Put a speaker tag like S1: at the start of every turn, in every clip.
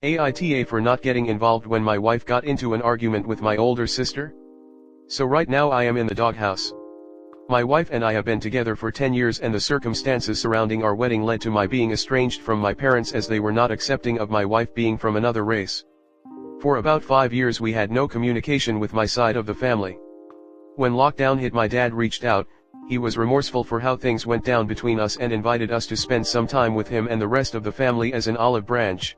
S1: AITA for not getting involved when my wife got into an argument with my older sister? So right now I am in the doghouse. My wife and I have been together for 10 years and the circumstances surrounding our wedding led to my being estranged from my parents as they were not accepting of my wife being from another race. For about 5 years we had no communication with my side of the family. When lockdown hit, my dad reached out. He was remorseful for how things went down between us and invited us to spend some time with him and the rest of the family as an olive branch.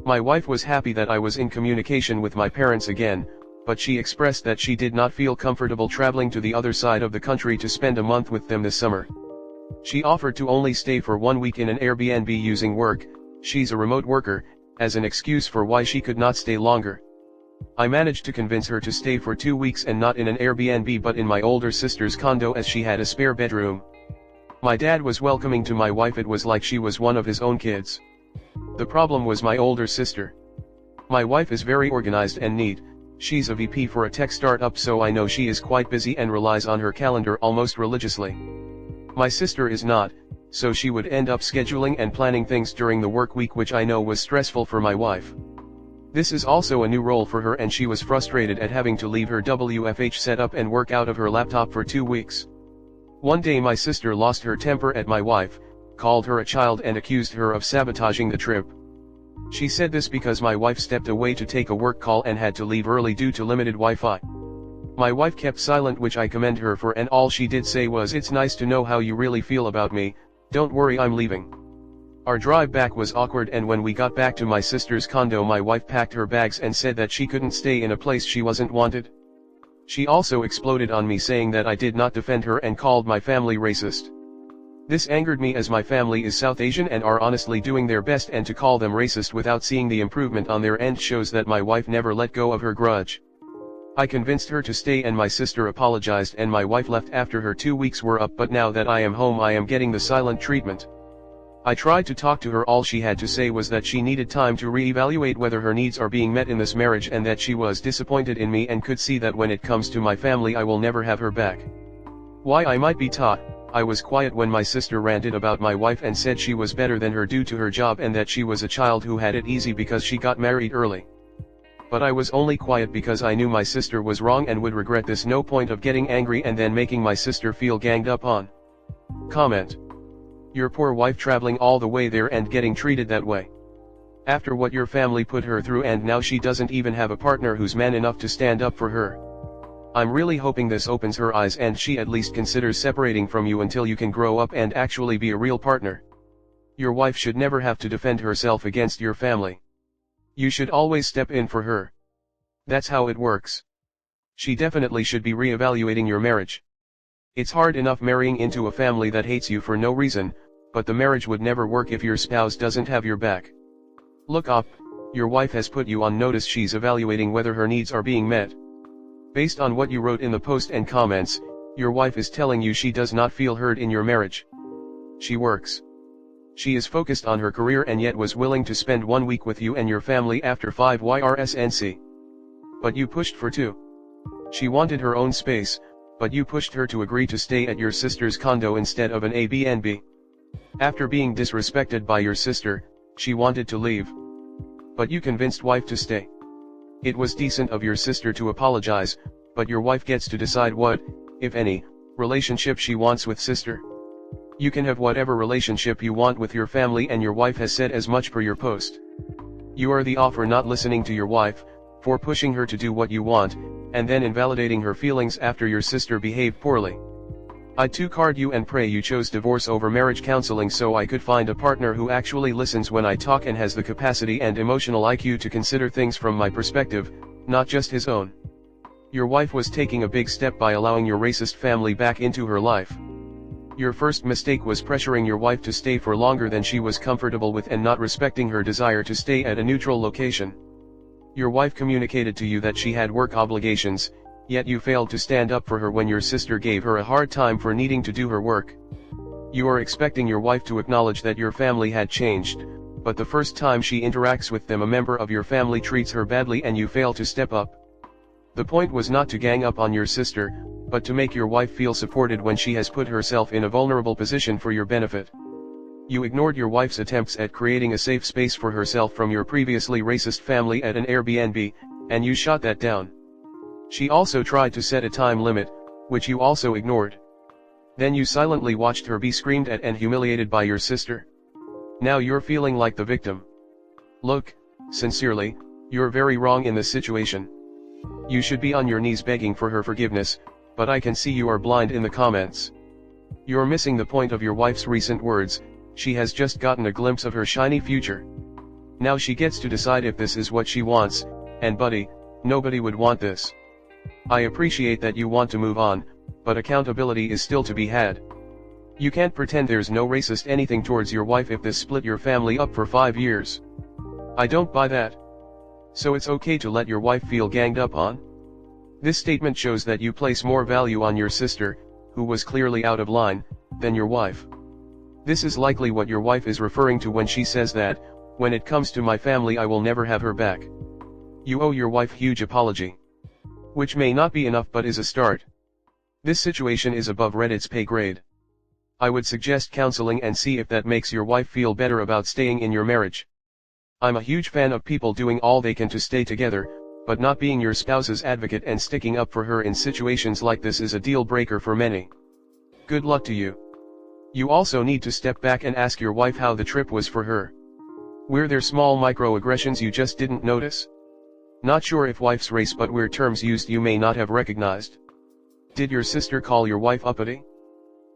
S1: My wife was happy that I was in communication with my parents again, but she expressed that she did not feel comfortable traveling to the other side of the country to spend a month with them this summer. She offered to only stay for 1 week in an Airbnb using work, she's a remote worker, as an excuse for why she could not stay longer. I managed to convince her to stay for 2 weeks and not in an Airbnb but in my older sister's condo as she had a spare bedroom. My dad was welcoming to my wife, it was like she was one of his own kids. The problem was my older sister. My wife is very organized and neat, she's a VP for a tech startup, so I know she is quite busy and relies on her calendar almost religiously. My sister is not, so she would end up scheduling and planning things during the work week, which I know was stressful for my wife. This is also a new role for her and she was frustrated at having to leave her WFH setup and work out of her laptop for 2 weeks. One day my sister lost her temper at my wife, called her a child and accused her of sabotaging the trip. She said this because my wife stepped away to take a work call and had to leave early due to limited Wi-Fi. My wife kept silent, which I commend her for, and all she did say was, "It's nice to know how you really feel about me, don't worry, I'm leaving." Our drive back was awkward, and when we got back to my sister's condo my wife packed her bags and said that she couldn't stay in a place she wasn't wanted. She also exploded on me saying that I did not defend her and called my family racist. This angered me as my family is South Asian and are honestly doing their best, and to call them racist without seeing the improvement on their end shows that my wife never let go of her grudge. I convinced her to stay and my sister apologized and my wife left after her 2 weeks were up, but now that I am home I am getting the silent treatment. I tried to talk to her, all she had to say was that she needed time to re-evaluate whether her needs are being met in this marriage and that she was disappointed in me and could see that when it comes to my family I will never have her back. Why I might be taught. I was quiet when my sister ranted about my wife and said she was better than her due to her job and that she was a child who had it easy because she got married early. But I was only quiet because I knew my sister was wrong and would regret this. No point of getting angry and then making my sister feel ganged up on. Comment. Your poor wife traveling all the way there and getting treated that way. After what your family put her through, and now she doesn't even have a partner who's man enough to stand up for her. I'm really hoping this opens her eyes and she at least considers separating from you until you can grow up and actually be a real partner. Your wife should never have to defend herself against your family. You should always step in for her. That's how it works. She definitely should be re-evaluating your marriage. It's hard enough marrying into a family that hates you for no reason, but the marriage would never work if your spouse doesn't have your back. Look up, your wife has put you on notice, she's evaluating whether her needs are being met. Based on what you wrote in the post and comments, your wife is telling you she does not feel heard in your marriage. She works. She is focused on her career and yet was willing to spend 1 week with you and your family after 5 years NC. But you pushed for 2. She wanted her own space, but you pushed her to agree to stay at your sister's condo instead of an Airbnb. After being disrespected by your sister, she wanted to leave. But you convinced wife to stay. It was decent of your sister to apologize, but your wife gets to decide what, if any, relationship she wants with sister. You can have whatever relationship you want with your family, and your wife has said as much per your post. You are the off for not listening to your wife, for pushing her to do what you want, and then invalidating her feelings after your sister behaved poorly. I too card you and pray you chose divorce over marriage counseling so I could find a partner who actually listens when I talk and has the capacity and emotional IQ to consider things from my perspective, not just his own. Your wife was taking a big step by allowing your racist family back into her life. Your first mistake was pressuring your wife to stay for longer than she was comfortable with and not respecting her desire to stay at a neutral location. Your wife communicated to you that she had work obligations, yet you failed to stand up for her when your sister gave her a hard time for needing to do her work. You are expecting your wife to acknowledge that your family had changed, but the first time she interacts with them a member of your family treats her badly and you fail to step up. The point was not to gang up on your sister, but to make your wife feel supported when she has put herself in a vulnerable position for your benefit. You ignored your wife's attempts at creating a safe space for herself from your previously racist family at an Airbnb, and you shot that down. She also tried to set a time limit, which you also ignored. Then you silently watched her be screamed at and humiliated by your sister. Now you're feeling like the victim. Look, sincerely, you're very wrong in this situation. You should be on your knees begging for her forgiveness, but I can see you are blind in the comments. You're missing the point of your wife's recent words. She has just gotten a glimpse of her shiny future. Now she gets to decide if this is what she wants, and buddy, nobody would want this. I appreciate that you want to move on, but accountability is still to be had. You can't pretend there's no racist anything towards your wife if this split your family up for 5 years. I don't buy that. So it's okay to let your wife feel ganged up on? This statement shows that you place more value on your sister, who was clearly out of line, than your wife. This is likely what your wife is referring to when she says that, when it comes to my family I will never have her back. You owe your wife huge apology. Which may not be enough but is a start. This situation is above Reddit's pay grade. I would suggest counseling and see if that makes your wife feel better about staying in your marriage. I'm a huge fan of people doing all they can to stay together, but not being your spouse's advocate and sticking up for her in situations like this is a deal breaker for many. Good luck to you. You also need to step back and ask your wife how the trip was for her. Were there small microaggressions you just didn't notice? Not sure if wife's race, but were terms used you may not have recognized. Did your sister call your wife uppity?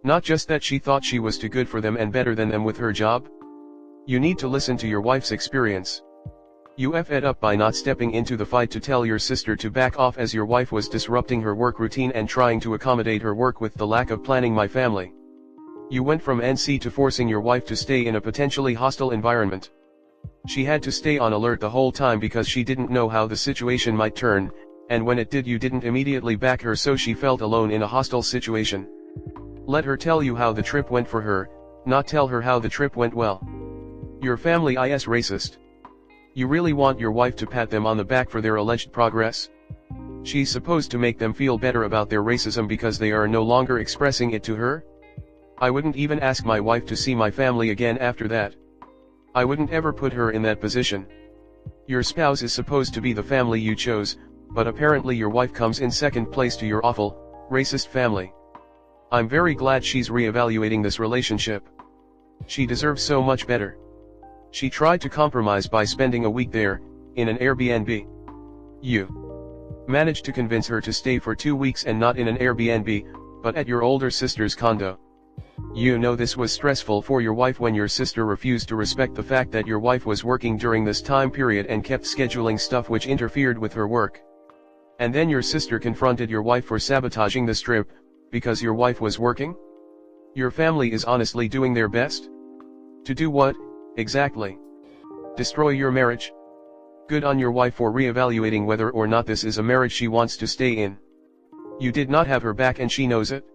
S1: Not just that she thought she was too good for them and better than them with her job? You need to listen to your wife's experience. You F'd up by not stepping into the fight to tell your sister to back off as your wife was disrupting her work routine and trying to accommodate her work with the lack of planning my family. You went from NC to forcing your wife to stay in a potentially hostile environment. She had to stay on alert the whole time because she didn't know how the situation might turn, and when it did you didn't immediately back her, so she felt alone in a hostile situation. Let her tell you how the trip went for her, not tell her how the trip went well. Your family is racist. You really want your wife to pat them on the back for their alleged progress? She's supposed to make them feel better about their racism because they are no longer expressing it to her? I wouldn't even ask my wife to see my family again after that. I wouldn't ever put her in that position. Your spouse is supposed to be the family you chose, but apparently your wife comes in second place to your awful, racist family. I'm very glad she's reevaluating this relationship. She deserves so much better. She tried to compromise by spending a week there, in an Airbnb. You managed to convince her to stay for 2 weeks and not in an Airbnb, but at your older sister's condo. You know this was stressful for your wife when your sister refused to respect the fact that your wife was working during this time period and kept scheduling stuff which interfered with her work. And then your sister confronted your wife for sabotaging this trip, because your wife was working? Your family is honestly doing their best? To do what, exactly? Destroy your marriage? Good on your wife for reevaluating whether or not this is a marriage she wants to stay in. You did not have her back and she knows it?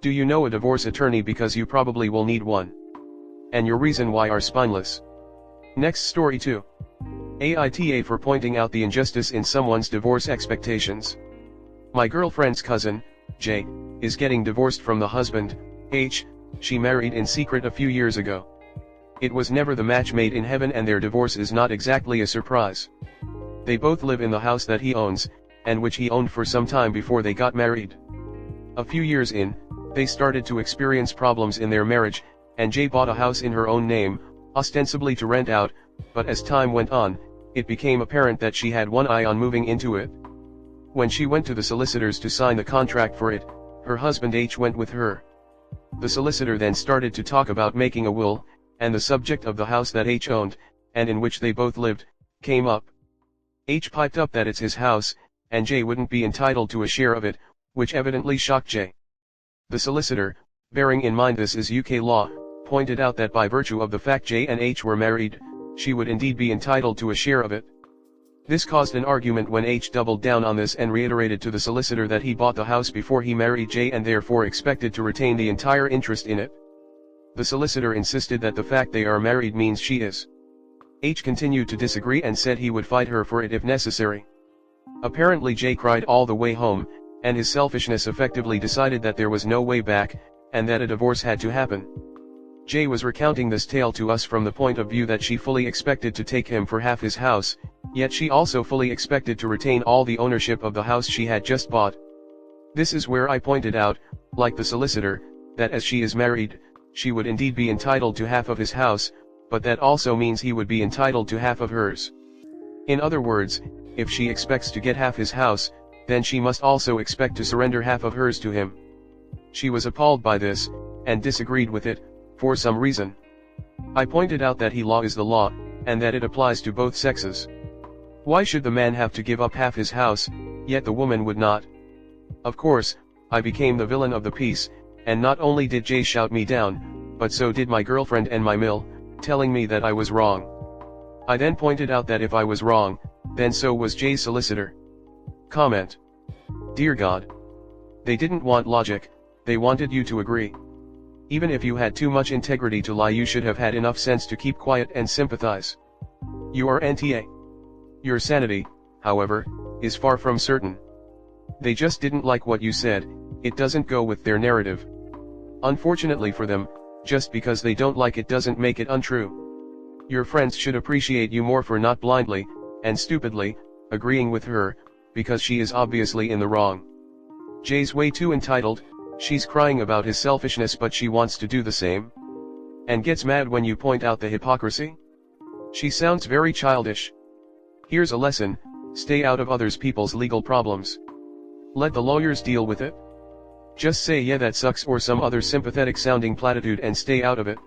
S1: Do you know a divorce attorney, because you probably will need one? And your reason why are spineless. Next story 2. AITA for pointing out the injustice in someone's divorce expectations. My girlfriend's cousin, J, is getting divorced from the husband, H, she married in secret a few years ago. It was never the match made in heaven and their divorce is not exactly a surprise. They both live in the house that he owns, and which he owned for some time before they got married. A few years in, they started to experience problems in their marriage, and J bought a house in her own name, ostensibly to rent out, but as time went on, it became apparent that she had one eye on moving into it. When she went to the solicitors to sign the contract for it, her husband H went with her. The solicitor then started to talk about making a will, and the subject of the house that H owned, and in which they both lived, came up. H piped up that it's his house, and J wouldn't be entitled to a share of it, which evidently shocked J. The solicitor, bearing in mind this is UK law, pointed out that by virtue of the fact J and H were married, she would indeed be entitled to a share of it. This caused an argument when H doubled down on this and reiterated to the solicitor that he bought the house before he married J and therefore expected to retain the entire interest in it. The solicitor insisted that the fact they are married means she is. H continued to disagree and said he would fight her for it if necessary. Apparently J cried all the way home, and his selfishness effectively decided that there was no way back, and that a divorce had to happen. Jay was recounting this tale to us from the point of view that she fully expected to take him for half his house, yet she also fully expected to retain all the ownership of the house she had just bought. This is where I pointed out, like the solicitor, that as she is married, she would indeed be entitled to half of his house, but that also means he would be entitled to half of hers. In other words, if she expects to get half his house, then she must also expect to surrender half of hers to him. She was appalled by this, and disagreed with it, for some reason. I pointed out that law is the law, and that it applies to both sexes. Why should the man have to give up half his house, yet the woman would not? Of course, I became the villain of the piece, and not only did Jay shout me down, but so did my girlfriend and my mill, telling me that I was wrong. I then pointed out that if I was wrong, then so was Jay's solicitor. Comment. Dear God. They didn't want logic, they wanted you to agree. Even if you had too much integrity to lie, you should have had enough sense to keep quiet and sympathize. You are NTA. Your sanity, however, is far from certain. They just didn't like what you said, it doesn't go with their narrative. Unfortunately for them, just because they don't like it doesn't make it untrue. Your friends should appreciate you more for not blindly, and stupidly, agreeing with her, because she is obviously in the wrong. Jay's way too entitled, she's crying about his selfishness but she wants to do the same? And gets mad when you point out the hypocrisy? She sounds very childish. Here's a lesson, stay out of other people's legal problems. Let the lawyers deal with it. Just say yeah that sucks or some other sympathetic sounding platitude and stay out of it.